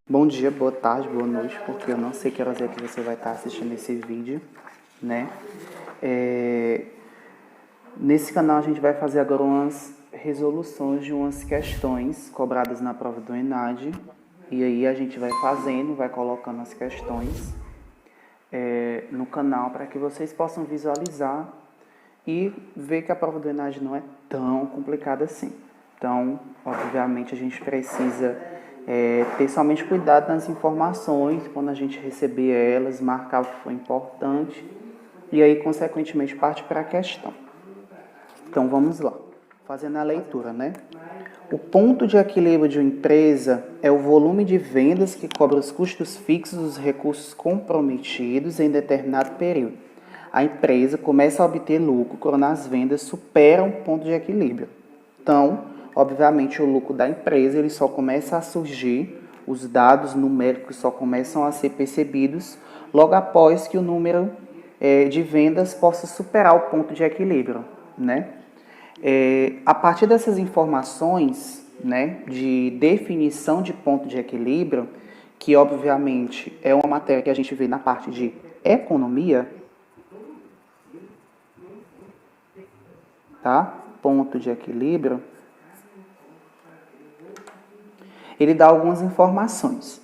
Bom dia, boa tarde, boa noite, porque eu não sei que horas é que você vai estar assistindo esse vídeo, né? Nesse canal a gente vai fazer agora umas resoluções de umas questões cobradas na prova do ENAD. E aí a gente vai fazendo, vai colocando as questões no canal para que vocês possam visualizar e ver que a prova do ENAD não é tão complicada assim. Então, obviamente, a gente precisa ter somente cuidado nas informações, quando a gente receber elas, marcar o que foi importante e aí, consequentemente, parte para a questão. Então, vamos lá, fazendo a leitura, né? O ponto de equilíbrio de uma empresa é o volume de vendas que cobre os custos fixos dos recursos comprometidos em determinado período. A empresa começa a obter lucro quando as vendas superam o ponto de equilíbrio. Então, obviamente, o lucro da empresa ele só começa a surgir, os dados numéricos só começam a ser percebidos logo após que o número de vendas possa superar o ponto de equilíbrio, né? A partir dessas informações, né, de definição de ponto de equilíbrio, que obviamente é uma matéria que a gente vê na parte de economia, tá? Ponto de equilíbrio, ele dá algumas informações.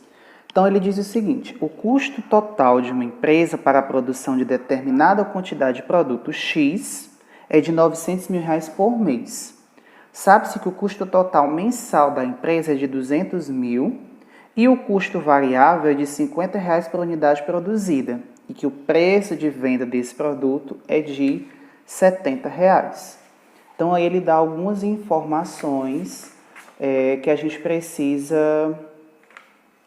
Então, ele diz o seguinte: o custo total de uma empresa para a produção de determinada quantidade de produto X é de R$900 mil por mês. Sabe-se que o custo total mensal da empresa é de 200 mil e o custo variável é de R$50 por unidade produzida e que o preço de venda desse produto é de R$70. Então, aí ele dá algumas informações que a gente precisa,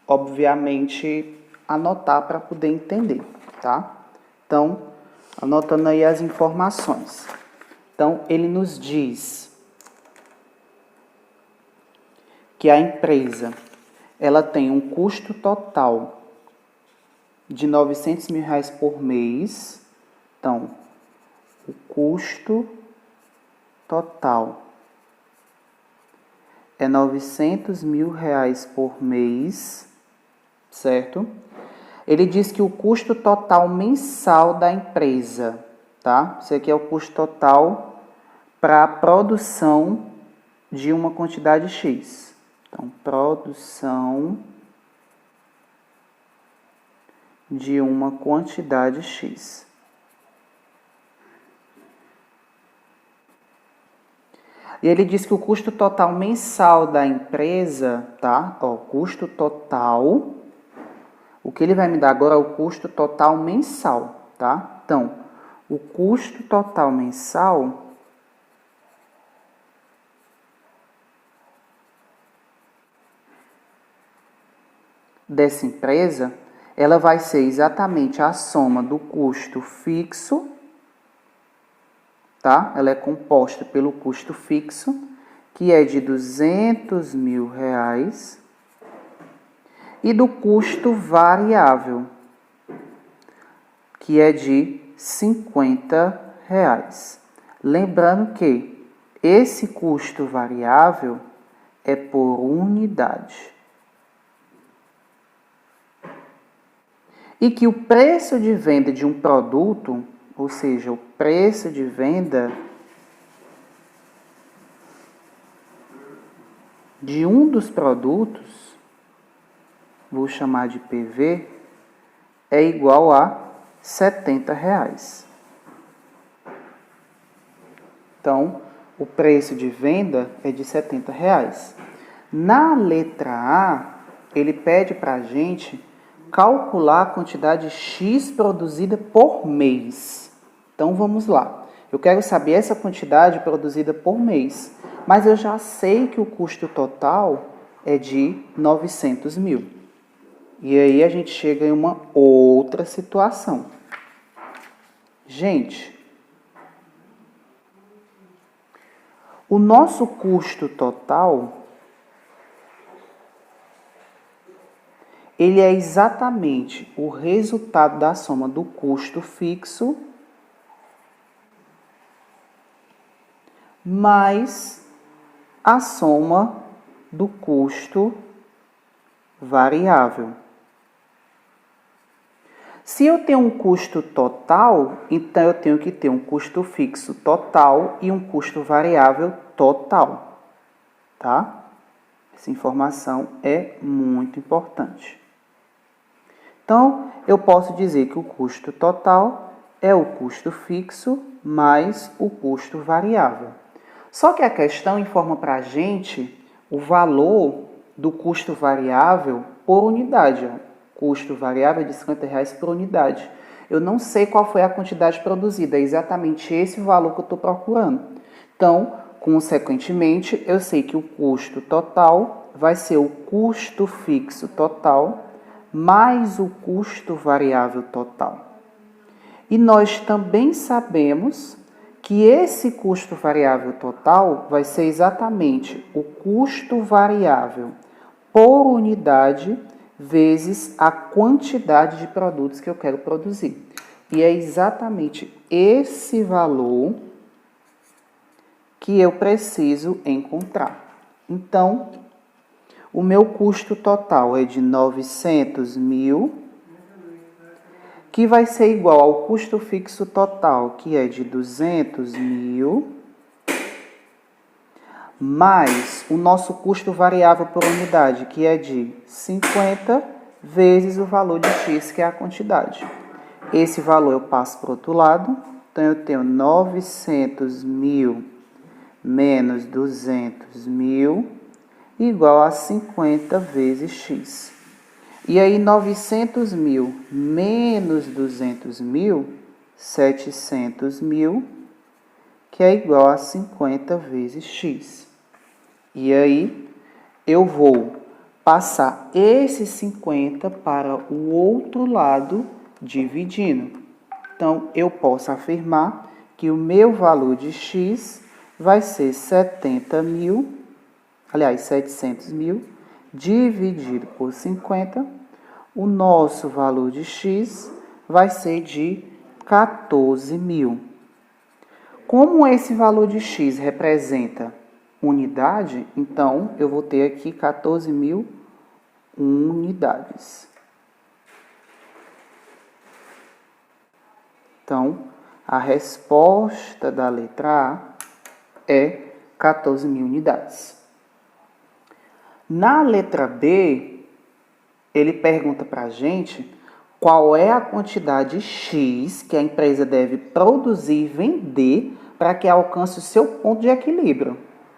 obviamente, anotar para poder entender, tá? Então, anotando aí as informações. Então, ele nos diz que a empresa ela tem um custo total de R$900 mil por mês. Então, o custo total é R$900 mil por mês, certo? Ele diz que o custo total mensal da empresa, tá? Isso aqui é o custo total para a produção de uma quantidade X. Então, produção de uma quantidade X. E ele diz que o custo total mensal da empresa, tá? Ó, custo total. O que ele vai me dar agora é o custo total mensal, tá? Então, o custo total mensal dessa empresa, ela vai ser exatamente a soma do custo fixo, tá? Ela é composta pelo custo fixo, que é de R$200 mil, e do custo variável, que é de R$50. Lembrando que esse custo variável é por unidade. E que o preço de venda de um produto, ou seja, o preço de venda de um dos produtos, vou chamar de PV, é igual a R$70. Então, o preço de venda é de R$70. Na letra A, ele pede para a gente calcular a quantidade X produzida por mês. Então, vamos lá. Eu quero saber essa quantidade produzida por mês, mas eu já sei que o custo total é de R$900 mil. E aí a gente chega em uma outra situação. Gente, o nosso custo total, ele é exatamente o resultado da soma do custo fixo mais a soma do custo variável. Se eu tenho um custo total, então eu tenho que ter um custo fixo total e um custo variável total, tá? Essa informação é muito importante. Então, eu posso dizer que o custo total é o custo fixo mais o custo variável. Só que a questão informa para a gente o valor do custo variável por unidade. Custo variável de R$50 por unidade. Eu não sei qual foi a quantidade produzida, é exatamente esse valor que eu estou procurando. Então, consequentemente, eu sei que o custo total vai ser o custo fixo total mais o custo variável total. E nós também sabemos que esse custo variável total vai ser exatamente o custo variável por unidade vezes a quantidade de produtos que eu quero produzir. E é exatamente esse valor que eu preciso encontrar. Então, o meu custo total é de 900 mil, que vai ser igual ao custo fixo total, que é de 200 mil, mais o nosso custo variável por unidade, que é de 50, vezes o valor de X, que é a quantidade. Esse valor eu passo para o outro lado, então eu tenho 900 mil menos 200 mil, igual a 50 vezes X. E aí, 900 mil menos 200 mil, 700 mil, que é igual a 50 vezes X. E aí, eu vou passar esse 50 para o outro lado, dividindo. Então, eu posso afirmar que o meu valor de X vai ser 700 mil, dividido por 50, o nosso valor de X vai ser de 14 mil. Como esse valor de X representa unidade, então eu vou ter aqui 14 mil unidades. Então, a resposta da letra A é 14 mil unidades. Na letra B, ele pergunta para a gente qual é a quantidade X que a empresa deve produzir e vender para que alcance o seu ponto de equilíbrio.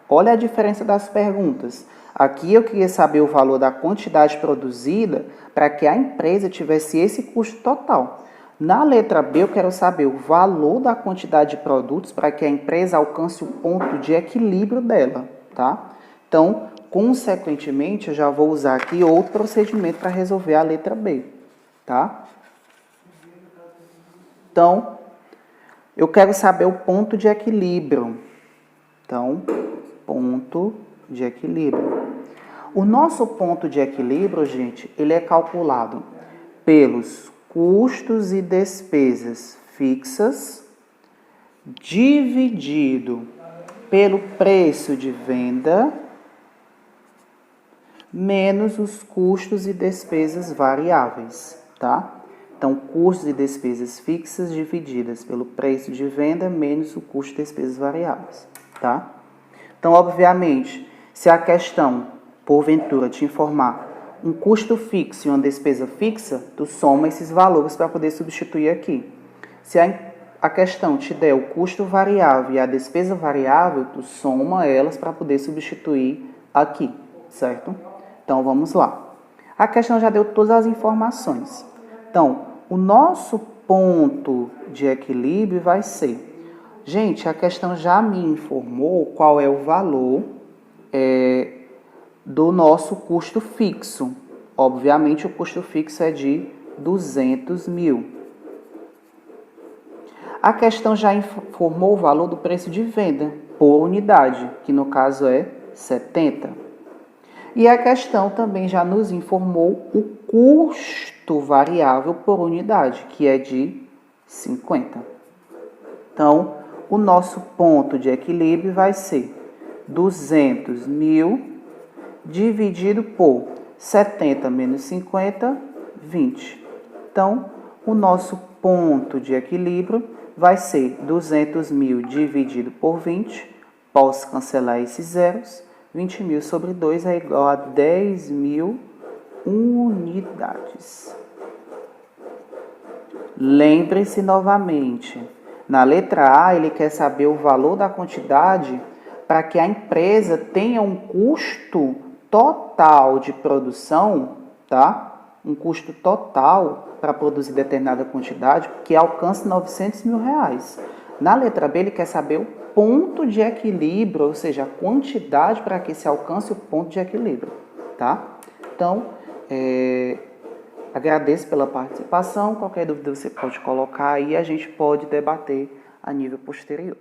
Olha a diferença das perguntas. Aqui eu queria saber o valor da quantidade produzida para que a empresa tivesse esse custo total. Na letra B, eu quero saber o valor da quantidade de produtos para que a empresa alcance o ponto de equilíbrio dela, tá? Então, consequentemente, eu já vou usar aqui outro procedimento para resolver a letra B, tá? Então, eu quero saber o ponto de equilíbrio. Então, ponto de equilíbrio. O nosso ponto de equilíbrio, gente, ele é calculado pelos custos e despesas fixas dividido pelo preço de venda menos os custos e despesas variáveis, tá? Então, custos e despesas fixas divididas pelo preço de venda menos o custo e despesas variáveis, tá? Então, obviamente, se a questão, porventura, te informar um custo fixo e uma despesa fixa, tu soma esses valores para poder substituir aqui. Se a questão te der o custo variável e a despesa variável, tu soma elas para poder substituir aqui, certo? Então, vamos lá. A questão já deu todas as informações. Então, o nosso ponto de equilíbrio vai ser... Gente, a questão já me informou qual é o valor do nosso custo fixo. Obviamente, o custo fixo é de 200 mil. A questão já informou o valor do preço de venda por unidade, que no caso é 70. E a questão também já nos informou o custo variável por unidade, que é de 50. Então, o nosso ponto de equilíbrio vai ser 200.000 dividido por 70 menos 50, 20. Então, o nosso ponto de equilíbrio vai ser 200.000 dividido por 20. Posso cancelar esses zeros. 20.000 sobre 2 é igual a 10.000 unidades. Lembre-se novamente, na letra A ele quer saber o valor da quantidade para que a empresa tenha um custo total de produção, tá? Um custo total para produzir determinada quantidade que alcance 900 mil reais. Na letra B ele quer saber o ponto de equilíbrio, ou seja, a quantidade para que se alcance o ponto de equilíbrio, tá? Então, agradeço pela participação. Qualquer dúvida você pode colocar aí e a gente pode debater a nível posterior.